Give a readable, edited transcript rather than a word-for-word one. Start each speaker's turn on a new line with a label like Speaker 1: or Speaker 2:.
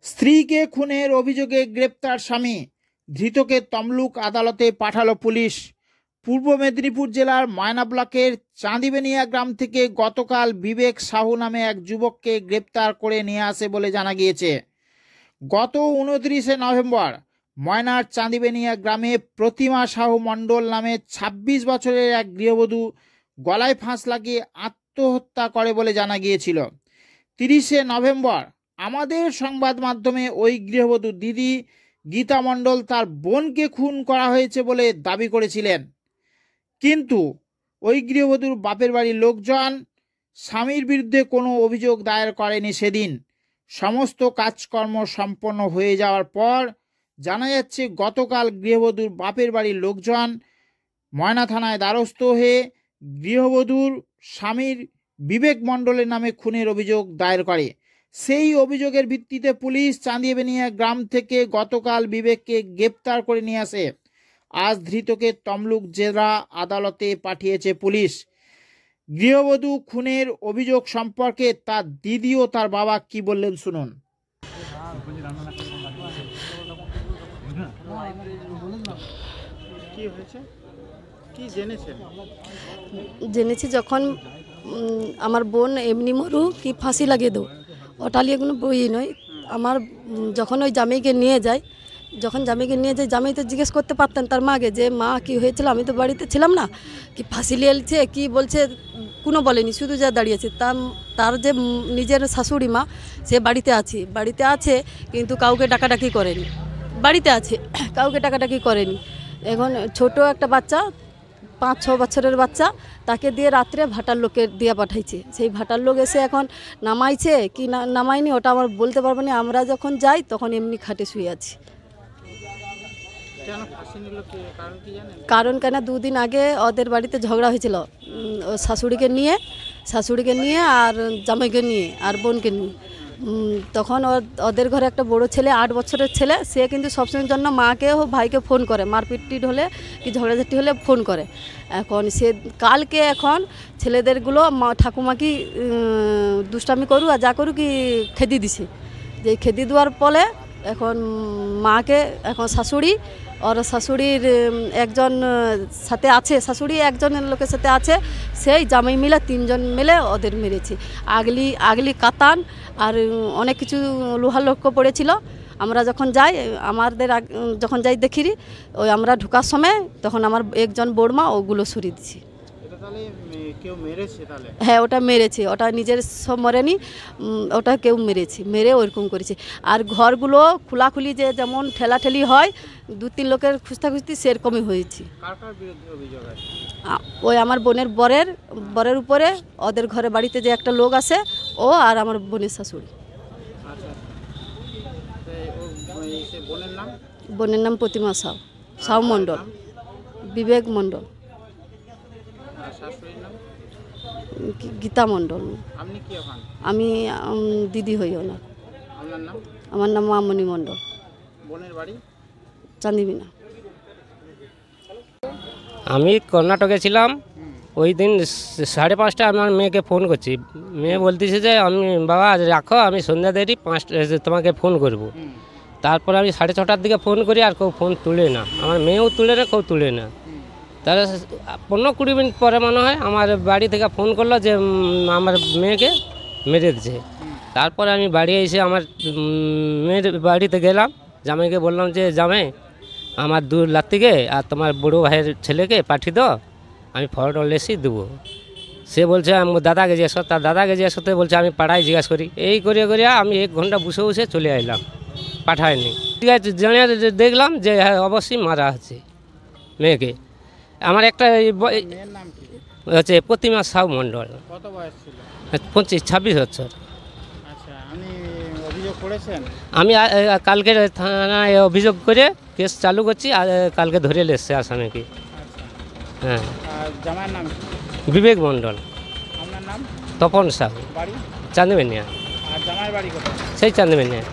Speaker 1: স্ত্রীকে খুনের অভিযোগে গ্রেপ্তার স্বামী, ধৃতকে তমলুক আদালতে পাঠালো পুলিশ। পূর্ব মেদিনীপুর জেলার ময়না ব্লকের চাঁদিবেনিয়া গ্রাম থেকে গতকাল বিবেক সাহু নামে এক যুবককে গ্রেপ্তার করে নিয়ে আসে বলে জানা গিয়েছে। গত 29শে নভেম্বর ময়নার চাঁদিবেনিয়া গ্রামে প্রতিমা সাহু মণ্ডল নামে ২৬ বছরের এক গৃহবধূ গলায় ফাঁস লাগিয়ে আত্মহত্যা করে বলে জানা গিয়েছিল। 30শে নভেম্বর আমাদের সংবাদ মাধ্যমে ওই গৃহবধূ দিদি গীতা মণ্ডল তার বোনকে খুন করা হয়েছে বলে দাবি করেছিলেন, কিন্তু ওই গৃহবধূর বাপের বাড়ির লোকজন স্বামীর বিরুদ্ধে কোনো অভিযোগ দায়ের করেনি। সেদিন সমস্ত কাজকর্ম সম্পন্ন হয়ে যাওয়ার পর জানা যাচ্ছে গতকাল গৃহবধূর বাপের বাড়ির লোকজন ময়না থানায় দ্বারস্থ হয়ে গৃহবধূর স্বামীর বিবেক মণ্ডলের নামে খুনের অভিযোগ দায়ের করে। সেই অভিযোগের ভিত্তিতে পুলিশ চাঁদিবেনিয়া গ্রাম থেকে গতকাল বিবেককে গ্রেপ্তার করে নিয়ে আসে। আজ ধৃতকে তমলুক জেলা আদালতে পাঠিয়েছে পুলিশ। গৃহবধূ খুনের অভিযোগ সম্পর্কে তার দিদি ও তার বাবা কি বললেন শুনুন। কি হয়েছে, কি জেনেছেন?
Speaker 2: জেনেছি যখন আমার বোন এমনি মরু কি ফাঁসি লাগিয়ে দেবো, ওটা নিয়ে কোনো বই নয়। আমার যখন ওই জামাইকে নিয়ে যায়, জামাই তো জিজ্ঞেস করতে পারতেন তার মাকে যে মা কি হয়েছিল, আমি তো বাড়িতে ছিলাম না, কি ফাঁসি লিয়েছে কি বলছে, কোনো বলেনি, শুধু যা দাঁড়িয়েছে। তার যে নিজের শাশুড়ি মা সে বাড়িতে আছে কিন্তু কাউকে ডাকাডাকি করেনি, বাড়িতে আছে কাউকে ডাকাডাকি করেনি। এখন ছোট একটা বাচ্চা 5-6 বছরের বাচ্চা, তাকে দিয়ে রাত্রে ভাটার লোকে দিয়ে পাঠাইছে। সেই ভাটার লোক এসে এখন নামাইছে কি নামায়নি ওটা আমার বলতে পারবো না। আমরা যখন যাই তখন এমনি খাটে শুয়ে আছি। কারণ কেন 2 দিন আগে ওদের বাড়িতে ঝগড়া হয়েছিল, শাশুড়িকে নিয়ে আর জামাইকে নিয়ে আর বোনকে নিয়ে। তখন ওদের ঘরে একটা বড় ছেলে 8 বছরের ছেলে, সে কিন্তু সবসময়ের জন্য মাকে ও ভাইকে ফোন করে, মারপিট হলে কি ঝগড়াঝাটি হলে ফোন করে। এখন সে কালকে এখন ছেলেদেরগুলো ঠাকুমাকে দুষ্টামি করু আর যা করু কি খেদি দিছে। যে খেদি দেওয়ার ফলে এখন মাকে এখন শাশুড়ির একজন সাথে আছে, শাশুড়ি একজন লোকের সাথে আছে, সেই জামাই মিলে 3 জন মিলে ওদের মেরেছে। আগলি কাতান আর অনেক কিছু লোহার লক্ষ্য পড়েছিল। আমরা যখন যাই দেখি ওই আমরা ঢোকার সময় তখন আমার একজন বড়মা ওগুলো সরিয়ে দিছি। হ্যাঁ, ওটা মেরেছে, ওটা নিজের সব মরেনি, ওটা কেউ মেরে ওইরকম করেছে। আর ঘরগুলো খোলাখুলি যেমন ঠেলাঠেলি হয় 2-3 লোকের খুঁজতাখুঁজতি সেরকমই হয়েছে। ওই আমার বোনের বরের উপরে ওদের ঘরে বাড়িতে যে একটা লোক আছে ও আর আমার বোনের শাশুড়ি। বোনের নাম প্রতিমা সাহু মণ্ডল, বিবেক মণ্ডল, গীতা মণ্ডল। আমি দিদি হই ওনার। আমার নাম মামনি মণ্ডল, চাঁদিবেনা।
Speaker 3: আমি কর্ণাটকে ছিলাম। ওই দিন 5:30টায় আমার মেয়েকে ফোন করছি। মেয়ে বলতেছে যে আমি বাবা রাখো, আমি সন্ধ্যা দেরি 5 তোমাকে ফোন করব। তারপরে আমি 6:30টার দিকে ফোন করি আর কেউ ফোন তুলে না, আমার মেয়েও তুলে না, কেউ তুলে না। তাহলে 15-20 মিনিট পরে মনে হয় আমার বাড়ি থেকে ফোন করলো যে আমার মেয়েকে মেরে দিয়েছে। তারপরে আমি বাড়ি এসে আমার মেয়ের বাড়িতে গেলাম, জামাইকে বললাম যে জামাই আমার 2 লাত্তিকে আর তোমার বড়ো ভাইয়ের ছেলেকে পাঠিয়ে দাও, আমি ফটো লেসি দেবো। সে বলছে দাদাকে জিজ্ঞেস কর, তার দাদাকে জিজ্ঞেস করতে বলছে আমি পাড়ায় জিজ্ঞাসা করি। এই করে আমি 1 ঘন্টা বসে চলে এলাম, পাঠায়নি। ঠিক আছে, জানিয়ে দেখলাম যে হ্যাঁ অবশ্যই মারা আছে মেয়েকে। আমার একটা হচ্ছে প্রতিমা সাহু মণ্ডল।
Speaker 1: কত বয়স ছিল?
Speaker 3: 26 বছর। আমি কালকে থানায় অভিযোগ করে কেস চালু করছি, আর কালকে ধরে এসছে আসামিকে। হ্যাঁ, বিবেক মণ্ডল। তপন সাহু, চাঁদিবেনিয়া। সেই চাঁদিবেনিয়া।